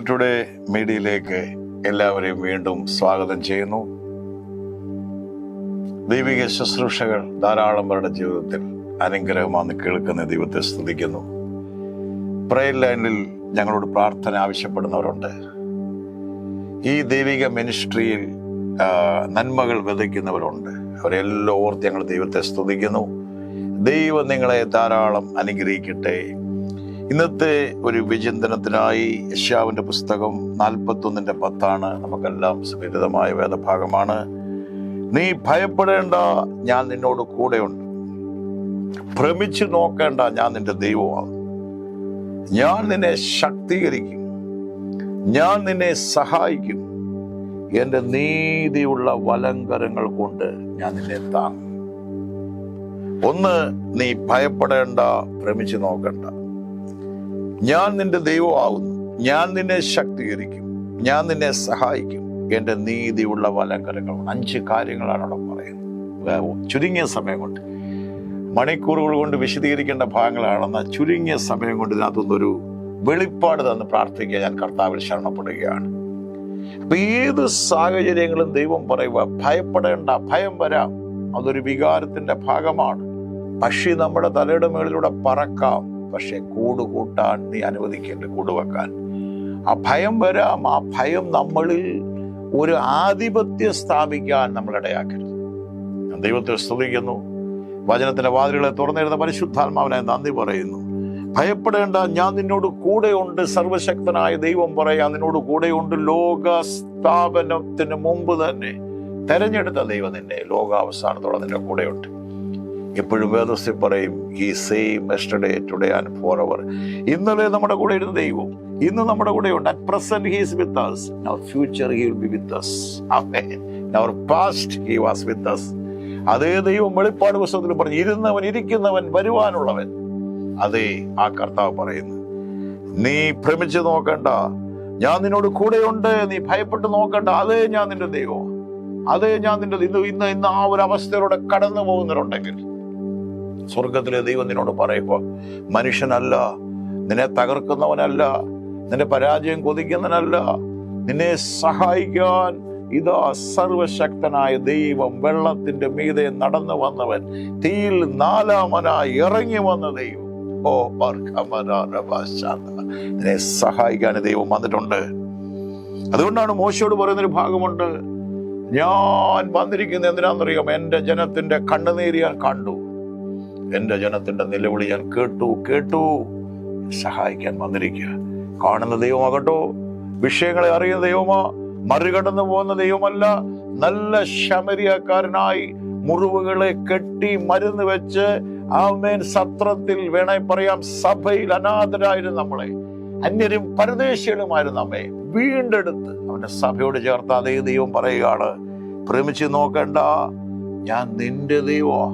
Today മീഡിയയിലേക്ക് എല്ലാവരെയും വീണ്ടും സ്വാഗതം ചെയ്യുന്നു. ദൈവിക ശുശ്രൂഷകൾ ധാരാളം പേരുടെ ജീവിതത്തിൽ അനുഗ്രഹമാണ് കേൾക്കുന്ന ദൈവത്തെ സ്തുതിക്കുന്നു. പ്രയർ ലൈനിൽ ഞങ്ങളോട് പ്രാർത്ഥന ആവശ്യപ്പെടുന്നവരുണ്ട്. ഈ ദൈവിക മിനിസ്ട്രിയിൽ നന്മകൾ വിതയ്ക്കുന്നവരുണ്ട്. അവരെല്ലാം ഓർത്ത് ഞങ്ങൾ ദൈവത്തെ സ്തുതിക്കുന്നു. ദൈവം നിങ്ങളെ ധാരാളം അനുഗ്രഹിക്കട്ടെ. ഇന്നത്തെ ഒരു വിചിന്തനത്തിനായി യെശയ്യാവിന്റെ പുസ്തകം 41:10 നമുക്കെല്ലാം സുപരിചിതമായ വേദഭാഗമാണ്. നീ ഭയപ്പെടേണ്ട, ഞാൻ നിന്നോട് കൂടെയുണ്ട്. ഭ്രമിച്ചു നോക്കേണ്ട, ഞാൻ നിന്റെ ദൈവമാണ്. ഞാൻ നിന്നെ ശക്തീകരിക്കും, ഞാൻ നിന്നെ സഹായിക്കും. എന്റെ നീതിയുള്ള വലങ്കരങ്ങൾ കൊണ്ട് ഞാൻ നിന്നെ താങ്ങും. ഒന്ന്, നീ ഭയപ്പെടേണ്ട, ഭ്രമിച്ചു നോക്കണ്ട. ഞാൻ നിന്റെ ദൈവമാകുന്നു, ഞാൻ നിന്നെ ശക്തീകരിക്കും, ഞാൻ നിന്നെ സഹായിക്കും. എന്റെ നീതിയുള്ള വലങ്കരങ്ങൾ. 5 കാര്യങ്ങളാണ് അവിടെ പറയുന്നത്. ചുരുങ്ങിയ സമയം കൊണ്ട്, മണിക്കൂറുകൾ കൊണ്ട് വിശദീകരിക്കേണ്ട ഭാഗങ്ങളാണെന്ന ചുരുങ്ങിയ സമയം കൊണ്ട് ഇതിനകത്തുനിന്നൊരു വെളിപ്പാട് തന്ന് പ്രാർത്ഥിക്കുക. ഞാൻ കർത്താവിൽ ശരണപ്പെടുകയാണ്. അപ്പൊ ഏത് സാഹചര്യങ്ങളും ദൈവം പറയുക, ഭയപ്പെടേണ്ട. ഭയം വരാം, അതൊരു വികാരത്തിന്റെ ഭാഗമാണ്. പക്ഷി നമ്മുടെ തലയുടെ മേളിലൂടെ പറക്കാം, പക്ഷെ കൂട് കൂട്ടാൻ നീ അനുവദിക്കേണ്ട, കൂട് വെക്കാൻ. ആ ഭയം വരാം. ആ ഭയം നമ്മളിൽ ഒരു ആധിപത്യം സ്ഥാപിക്കാൻ നമ്മളിടയാക്കരുത്. ഞാൻ ദൈവത്തെ സ്തുതിക്കുന്നു. വചനത്തിന്റെ വാതിലുകളെ തുറന്നിരുന്ന പരിശുദ്ധാത്മാവിനെ നന്ദി പറയുന്നു. ഭയപ്പെടേണ്ട, ഞാൻ നിന്നോട് കൂടെയുണ്ട്. സർവശക്തനായ ദൈവം പറയാം, നിന്നോട് കൂടെയുണ്ട്. ലോക സ്ഥാപനത്തിന് മുമ്പ് തന്നെ തെരഞ്ഞെടുത്ത ദൈവം നിന്നെ ലോകാവസാനത്തോടെ നിന്റെ കൂടെയുണ്ട്. എപ്പോഴും വേദത്തിൽ പറയും, he same yesterday today and for ever. ഇന്നലെ നമ്മുടെ കൂടെ ഇരുന്ന ദൈവം ഇന്ന് നമ്മുടെ കൂടെ ഉണ്ട്. At present he is with us. In our future he will be with us. Amen. In our past he was with us. അതേ ദൈവം വെളിപ്പാട് പുസ്തകത്തിൽ പറഞ്ഞു, ഇരുന്നവൻ, ഇരിക്കുന്നവൻ, വരുവാനുള്ളവൻ. അതേ ആ കർത്താവ് പറയുന്നു. നീ ഭ്രമിച്ചു നോക്കണ്ട, ഞാൻ നിന്നോട് കൂടെയുണ്ട്. നീ ഭയപ്പെട്ട് നോക്കണ്ട. അതേ ഞാൻ നിന്റെ ദൈവം, അതേ ഞാൻ നിന്റെ ഇന്ന് ആ ഒരു അവസ്ഥയിലൂടെ കടന്നു പോകുന്നവരുണ്ടെങ്കിൽ സ്വർഗത്തിലെ ദൈവം നിന്നോട് പറയുക, മനുഷ്യനല്ല, നിന്നെ തകർക്കുന്നവനല്ല, നിന്റെ പരാജയം കൊതിക്കുന്നവനല്ല, നിന്നെ സഹായിക്കാൻ ഇതാ സർവശക്തനായ ദൈവം, വെള്ളത്തിന്റെ മീതെ നടന്നു വന്നവൻ, തീയിൽ 4-മനായി ഇറങ്ങി വന്ന ദൈവം. നിന്നെ സഹായിക്കാൻ ദൈവം വന്നിട്ടുണ്ട്. അതുകൊണ്ടാണ് മോശയോട് പറയുന്നൊരു ഭാഗമുണ്ട്, ഞാൻ വന്നിരിക്കുന്നത് എന്തിനാണെന്നറിയാം? എന്റെ ജനത്തിന്റെ കണ്ണുനീര് ഞാൻ കണ്ടു, എന്റെ ജനത്തിന്റെ നിലവിളി ഞാൻ കേട്ടു. സഹായിക്കാൻ വന്നിരിക്കുക. കാണുന്ന ദൈവമാകട്ടോ, വിഷയങ്ങളെ അറിയുന്ന ദൈവമാ, മറികടന്നു പോകുന്ന ദൈവമല്ല. നല്ല ശമരിയക്കാരനായി മുറിവുകളെ കെട്ടി മരുന്ന് വെച്ച് ആമേൻ സത്രത്തിൽ വേണേ പറയാം, സഭയിൽ അനാഥരായിരുന്നു നമ്മളെ, അന്യരും പരദേശികളുമായിരുന്നു നമ്മെ വീണ്ടെടുത്ത് അവന്റെ സഭയോട് ചേർത്ത് അതേ ദൈവം പറയുകയാണ്, ഭ്രമിച്ച് നോക്കണ്ട, ഞാൻ നിന്റെ ദൈവമാ.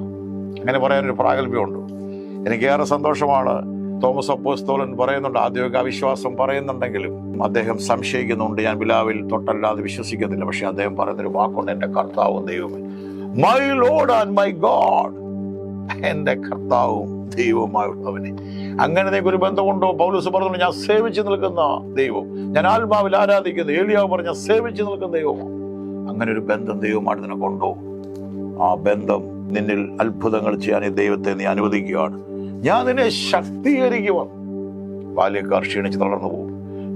അങ്ങനെ പറയാനൊരു പ്രാഗൽഭ്യമുണ്ട്. എനിക്കേറെ സന്തോഷമാണ്. തോമസ് അപ്പോസ്തലൻ പറയുന്നുണ്ട്, ആദ്യമൊക്കെ അവിശ്വാസം പറയുന്നുണ്ടെങ്കിലും അദ്ദേഹം സംശയിക്കുന്നുണ്ട്, ഞാൻ ബിലാവിൽ തൊട്ടല്ലാതെ വിശ്വസിക്കുന്നില്ല. പക്ഷെ അദ്ദേഹം പറയുന്നൊരു വാക്കുണ്ട്, എന്റെ കർത്താവും ദൈവമേ, my Lord and my God. എന്റെ കർത്താവും ദൈവവുമായുള്ളവനെ. അങ്ങനെ ഒരു ബന്ധമുണ്ടോ? പൗലോസ് പറഞ്ഞു, ഞാൻ സേവിച്ചു നിൽക്കുന്ന ദൈവം, ഞാൻ ആത്മാവിൽ ആരാധിക്കുന്നു. ഏലിയാവ് പറഞ്ഞ സേവിച്ചു നിൽക്കുന്ന ദൈവമോ. അങ്ങനെ ഒരു ബന്ധം ദൈവമായിട്ട് നിനക്കുണ്ടോ? ആ ബന്ധം നിന്നിൽ അത്ഭുതങ്ങൾ ചെയ്യാൻ ഈ ദൈവത്തെ നീ അനുവദിക്കുകയാണ്. ഞാൻ നിന്നെ ശക്തീകരിക്കുവാൻ. ബാല്യക്കാർ ക്ഷീണിച്ച് തളർന്നു പോകും,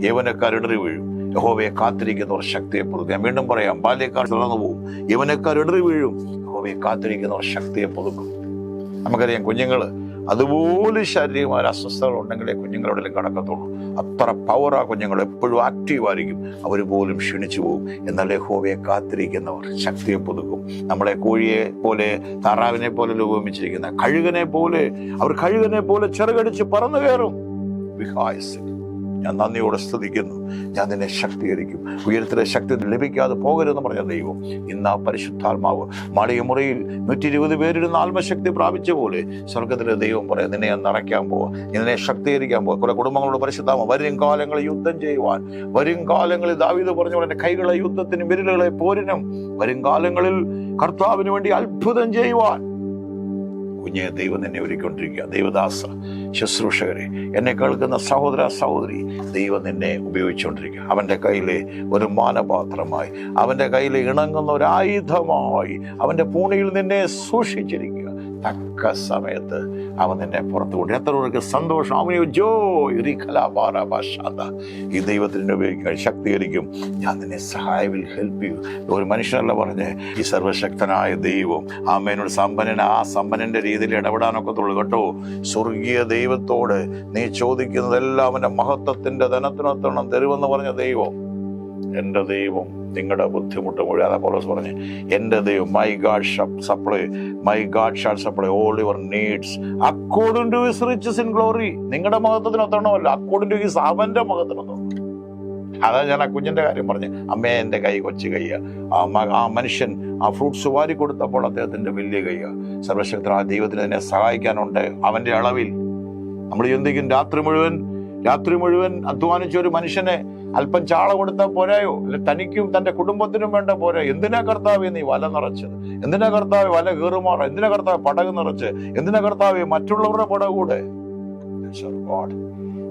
യൗവനക്കാർ ഇടറി വീഴും. യഹോവയെ കാത്തിരിക്കുന്നവർ ശക്തിയെ പുതുക്കും. ഞാൻ വീണ്ടും പറയാം, ബാല്യക്കാർ തളർന്നു പോകും, യൗവനക്കാർ ഇടറി വീഴും. യഹോവയെ കാത്തിരിക്കുന്നവർ ശക്തിയെ പുതുക്കും. നമുക്കറിയാം, കുഞ്ഞുങ്ങള് അതുപോലെ ശാരീരികമായ അസ്വസ്ഥതകൾ ഉണ്ടെങ്കിലേ കുഞ്ഞുങ്ങളോടെല്ലാം കടക്കത്തുള്ളൂ. അത്ര പവറാ കുഞ്ഞുങ്ങൾ, എപ്പോഴും ആക്റ്റീവായിരിക്കും. അവർ പോലും ക്ഷീണിച്ചു പോകും. എന്നാൽ യഹോവയെ കാത്തിരിക്കുന്നവർ ശക്തിയെ പുതുക്കും. നമ്മളെ കോഴിയെ പോലെ, താറാവിനെ പോലെ രൂപമിച്ചിരിക്കുന്ന കഴുകനെ പോലെ, അവർ കഴുകനെ പോലെ ചിറകടിച്ച് പറന്നു കയറും. വിഹായസ്, ഞാൻ നന്ദിയോടെ സ്തുതിക്കുന്നു. ഞാൻ നിന്നെ ശക്തീകരിക്കും. ഉയരത്തിലെ ശക്തി ലഭിക്കാതെ പോകരുതെന്ന് പറഞ്ഞ ദൈവം ഇന്ന് ആ പരിശുദ്ധാത്മാവ് മാളിക മുറിയിൽ 120 പേരിടുന്ന ആത്മശക്തി പ്രാപിച്ച പോലെ സ്വർഗത്തിലെ ദൈവം പറയാം, നിന്നെ ഞാൻ നിറയ്ക്കാൻ പോവാ, നിന്നെ ശക്തീകരിക്കാൻ പോവാ. കുറെ കുടുംബങ്ങളോട് പരിശുദ്ധാത്മ, വരും കാലങ്ങളിൽ യുദ്ധം ചെയ്യുവാൻ, വരും കാലങ്ങളിൽ ദാവീദ് പറഞ്ഞ പോലെ എന്റെ കൈകളെ യുദ്ധത്തിനും വിരലുകളെ പോരിനും, വരും കാലങ്ങളിൽ കർത്താവിന് വേണ്ടി അത്ഭുതം ചെയ്യുവാൻ കുഞ്ഞെ, ദൈവം നിന്നെ ഒരുക്കൊണ്ടിരിക്കുക. ദൈവദാസ, ശുശ്രൂഷകരെ, എന്നെ കേൾക്കുന്ന സഹോദര സഹോദരി, ദൈവം നിന്നെ ഉപയോഗിച്ചുകൊണ്ടിരിക്കുക. അവൻ്റെ കയ്യിലെ ഒരു മാനപാത്രമായി, അവൻ്റെ കയ്യിൽ ഇണങ്ങുന്ന ഒരു ആയുധമായി അവൻ്റെ പൂണിയിൽ നിന്നെ സൂക്ഷിച്ചിരിക്കുക. തക്ക സമയത്ത് അവൻ നിന്നെ പുറത്തു കൊണ്ട് എത്ര പേർക്ക് സന്തോഷം. അവന് ഈ ദൈവത്തിനെ ഉപയോഗിക്കാൻ ശക്തീകരിക്കും. ഞാൻ നിന്നെ വിൽ ഹെൽപ്പ് യു. ഒരു മനുഷ്യനല്ല പറഞ്ഞ്, ഈ സർവശക്തനായ ദൈവം ആമേനോട് ആ സമ്പന്നന്റെ രീതിയിൽ ഇടപെടാനൊക്കത്തുള്ളൂ കേട്ടോ. സ്വർഗീയ ദൈവത്തോട് നീ ചോദിക്കുന്നതെല്ലാം അവന്റെ മഹത്വത്തിന്റെ ധനത്തിനൊത്തണം തരുമെന്ന് പറഞ്ഞ ദൈവം, എൻ്റെ ദൈവം നിങ്ങളുടെ ബുദ്ധിമുട്ട് മുഴുവൻ പൗലോസ് പറഞ്ഞ്, എൻ്റെ ദൈവം my God shall supply all your needs according to his riches in glory. നിങ്ങളുടെ മഹത്വത്തിനൊത്തണമല്ല, അക്കോർഡിംഗ് ടു ഹിസ് അവന്റെ മഹത്വത്തിനൊത്തണം. അതാ ഞാൻ ആ കുഞ്ഞിന്റെ കാര്യം പറഞ്ഞ്, അമ്മേ എൻ്റെ കൈ കൊച്ചു കയ്യ. ആ മനുഷ്യൻ ആ ഫ്രൂട്ട്സ് വാരി കൊടുത്തപ്പോൾ അദ്ദേഹത്തിന്റെ വലിയ കയ്യ. സർവശക്തനായ ദൈവത്തിന് എന്നെ സഹായിക്കാനുണ്ട് അവന്റെ അളവിൽ. നമ്മൾ ചിന്തിക്കും, രാത്രി മുഴുവൻ അധ്വാനിച്ച ഒരു മനുഷ്യനെ അല്പം ചാള കൊടുത്താൽ പോരായോ? അല്ലെ തനിക്കും തന്റെ കുടുംബത്തിനും വേണ്ട പോരാ? എന്തിനാ കർത്താവേ നീ വല നിറച്ചത്? എന്തിനാ കർത്താവേ വല കീറുമാറ? എന്തിനാ കർത്താവ് പടക് നിറച്ച്? എന്തിനാ കർത്താവേ മറ്റുള്ളവരുടെ പടകൂടെ?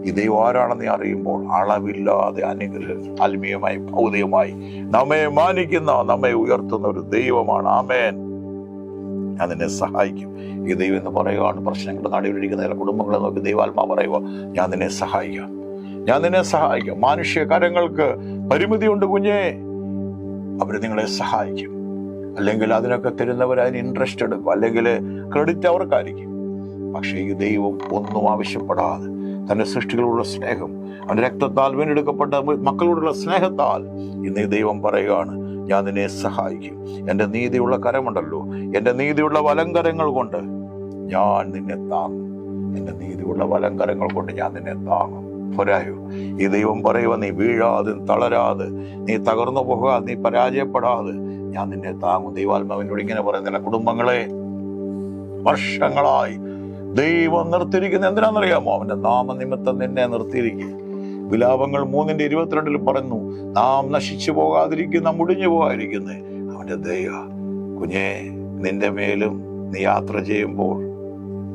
ഈ ദൈവം ആരാണെന്ന് നീ അറിയുമ്പോൾ അളവില്ലാതെ അനുഗ്രഹം ആത്മീയമായി ഭൗതികമായി നമ്മെ മാനിക്കുന്ന, നമ്മെ ഉയർത്തുന്ന ഒരു ദൈവമാണ്. ആമേൻ. ഞാൻ നിന്നെ സഹായിക്കും. ഈ ദൈവം എന്ന് പറയുകയാണ്. പ്രശ്നങ്ങളുടെ നടുവിലിരിക്കുന്ന ചില കുടുംബങ്ങളെ നോക്കി ദൈവാത്മാ പറയുക, ഞാൻ നിന്നെ സഹായിക്കാം. മനുഷ്യ കരങ്ങൾക്ക് പരിമിതിയുണ്ട് കുഞ്ഞേ, അവര് നിങ്ങളെ സഹായിക്കും. അല്ലെങ്കിൽ അതിനൊക്കെ തരുന്നവർ അതിന് ഇൻട്രസ്റ്റ് എടുക്കും, അല്ലെങ്കിൽ ക്രെഡിറ്റ് അവർക്കായിരിക്കും. പക്ഷേ ഈ ദൈവം ഒന്നും ആവശ്യപ്പെടാതെ തന്റെ സൃഷ്ടികളോടുള്ള സ്നേഹം, അവന്റെ രക്തത്താൽ വീണ്ടെടുക്കപ്പെട്ട മക്കളോടുള്ള സ്നേഹത്താൽ ഇന്ന് ഈ ദൈവം പറയുകയാണ്, ഞാൻ നിന്നെ സഹായിക്കും. എൻ്റെ നീതിയുള്ള കരമുണ്ടല്ലോ, എൻ്റെ നീതിയുള്ള വലങ്കരങ്ങൾ കൊണ്ട് ഞാൻ നിന്നെ താങ്ങും. എൻ്റെ നീതിയുള്ള വലങ്കരങ്ങൾ കൊണ്ട് ഞാൻ നിന്നെ താങ്ങും. പോരായോ? ഈ ദൈവം പറയുക, നീ വീഴാതെ തളരാതെ, നീ തകർന്നു പോകാതെ, നീ പരാജയപ്പെടാതെ ഞാൻ നിന്നെ താങ്ങും. ദൈവാത്മാവിനോട് ഇങ്ങനെ പറയുന്നില്ല. കുടുംബങ്ങളെ വർഷങ്ങളായി ദൈവം നിർത്തിയിരിക്കുന്നത് എന്തിനാണെന്നറിയാമോ? അവന്റെ നാമനിമിത്തം നിന്നെ നിർത്തിയിരിക്കുക. വിലാപങ്ങൾ 3:22 പറയുന്നു, നാം നശിച്ചു പോകാതിരിക്കുന്ന, മുടിഞ്ഞു പോകാതിരിക്കുന്ന അവന്റെ ദയ. കുഞ്ഞെ, നിന്റെ മേലും നീ യാത്ര ചെയ്യുമ്പോൾ,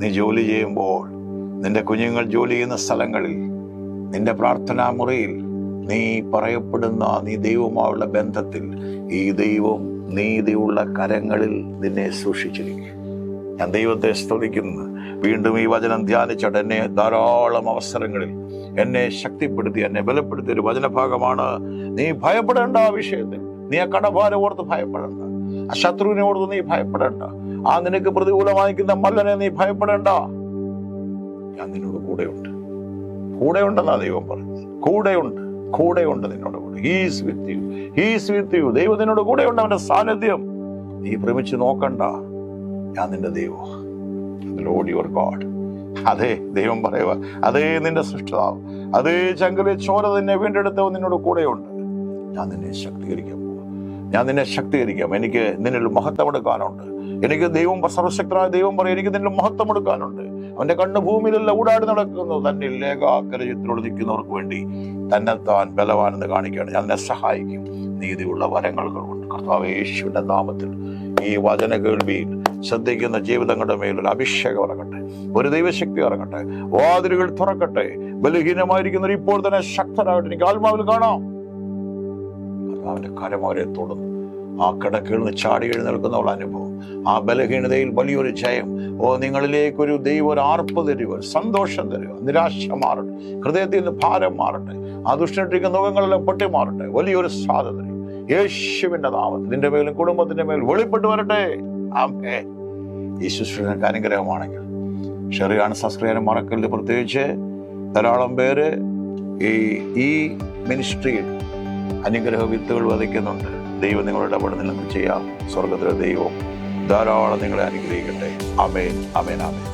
നീ ജോലി ചെയ്യുമ്പോൾ, നിന്റെ കുഞ്ഞുങ്ങൾ ജോലി ചെയ്യുന്ന സ്ഥലങ്ങളിൽ, നിന്റെ പ്രാർത്ഥനാ മുറിയിൽ, നീ പറയപ്പെടുന്ന നീ ദൈവവുമായുള്ള ബന്ധത്തിൽ ഈ ദൈവം നീതിയുള്ള കരങ്ങളിൽ നിന്നെ സൂക്ഷിച്ചിരിക്കും. ഞാൻ ദൈവത്തെ സ്തുതിക്കുന്നു. വീണ്ടും ഈ വചനം ധ്യാനിച്ചിട്ട് എന്നെ ധാരാളം അവസരങ്ങളിൽ എന്നെ ശക്തിപ്പെടുത്തി, എന്നെ ബലപ്പെടുത്തിയ ഒരു വചനഭാഗമാണ്. നീ ഭയപ്പെടേണ്ട ആ വിഷയത്തിൽ. നീ ആ കടഭാരം ഓർത്ത് ഭയപ്പെടേണ്ട, ആ ശത്രുവിനെ ഓർത്ത് നീ ഭയപ്പെടേണ്ട, ആ നിനക്ക് പ്രതികൂലമായിരിക്കുന്ന മല്ലനെ നീ ഭയപ്പെടേണ്ട. ഞാൻ നിന്നോട് കൂടെയുണ്ടെന്നാ ദൈവം പറഞ്ഞു. കൂടെയുണ്ട് നിന്നോട് കൂടെ. He's with you. ദൈവം നിന്നോട് കൂടെയുണ്ട്. അവന്റെ സാന്നിധ്യം നീ ഭ്രമിച്ച് നോക്കണ്ട. ഞാൻ നിന്റെ ദൈവം, ലോർഡ് യുവർ ഗോഡ്. അതേ ദൈവം പറയുക, അതേ നിന്റെ സൃഷ്ടാവ്, അതേ ചങ്കലെ ചോര തന്നെ വീണ്ടെടുത്തവൻ നിന്നോട് കൂടെയുണ്ട്. ഞാൻ നിന്നെ ശക്തീകരിക്കാം. എനിക്ക് നിന്നിൽ മഹത്വം എടുക്കാനുണ്ട്. എനിക്ക് സർവശക്തനായ ദൈവം പറയും, എനിക്ക് നിന്നിൽ മഹത്വം എടുക്കാനുണ്ട്. അവന്റെ കണ്ണ് ഭൂമിയിലല്ല ഊടാടി നടക്കുന്നു. തന്നിൽ ഏകാഗ്രചിത്തോട് നിൽക്കുന്നവർക്ക് വേണ്ടി തന്നെത്താൻ ബലവാനെന്ന് കാണിക്കുകയാണ്. ഞാൻ നിന്നെ സഹായിക്കും നീതിയുള്ള വരങ്ങൾ കൊണ്ട്. കർത്താവ് യേശുവിന്റെ നാമത്തിൽ ഈ വചന കേൾവിയിൽ ശ്രദ്ധിക്കുന്ന ജീവിതങ്ങളുടെ മേലൊരു അഭിഷേകം ഇറങ്ങട്ടെ, ഒരു ദൈവശക്തി ഇറങ്ങട്ടെ, വാതിലുകൾ തുറക്കട്ടെ. ബലഹീനമായിരിക്കുന്നവർ ഇപ്പോൾ തന്നെ ശക്തരാകട്ടെ. എനിക്ക് ആത്മാവിൽ കാണാം കർത്താവിന്റെ കരം അവരെ തൊടുന്നു. ആ കിടക്കിൽ നിന്ന് ചാടി എഴുന്നേൽക്കുന്ന അനുഭവം, ആ ബലഹീനതയിൽ വലിയൊരു ജയം. നിങ്ങളിലേക്കൊരു ദൈവം ഒരു ആർപ്പ് തരിക, ഒരു സന്തോഷം തരിക, നിരാശ മാറട്ടെ, ഹൃദയത്തിൽ നിന്ന് ഭാരം മാറട്ടെ, ആ ദുഷ്ടനിട്ടിരിക്കുന്ന മുഖങ്ങളെല്ലാം പൊട്ടി മാറട്ടെ. വലിയൊരു സ്വാതന്ത്ര്യം യേശുവിന്റെ നാമത്തിൽ നിന്റെ മേലും കുടുംബത്തിന്റെ മേൽ വെളിപ്പെട്ട് വരട്ടെ. ആമേൻ. ഈ ശുശ്രൂഷക്ക് അനുഗ്രഹമാണെങ്കിൽ ഷെറിയാണ് സബ്സ്ക്രൈബ് മറക്കല്ല്. പ്രത്യേകിച്ച് ധാരാളം പേര് ഈ മിനിസ്ട്രിയിൽ അനുഗ്രഹ വിത്തുകൾ വധിക്കുന്നുണ്ട്. ദൈവം നിങ്ങളുടെ ഇടപെടുന്നില്ലെന്ന് ചെയ്യാം. സ്വർഗത്തിലെ ദൈവം ധാരാളം നിങ്ങളെ അനുഗ്രഹിക്കട്ടെ. ആമേൻ, ആമേൻ, ആമേൻ.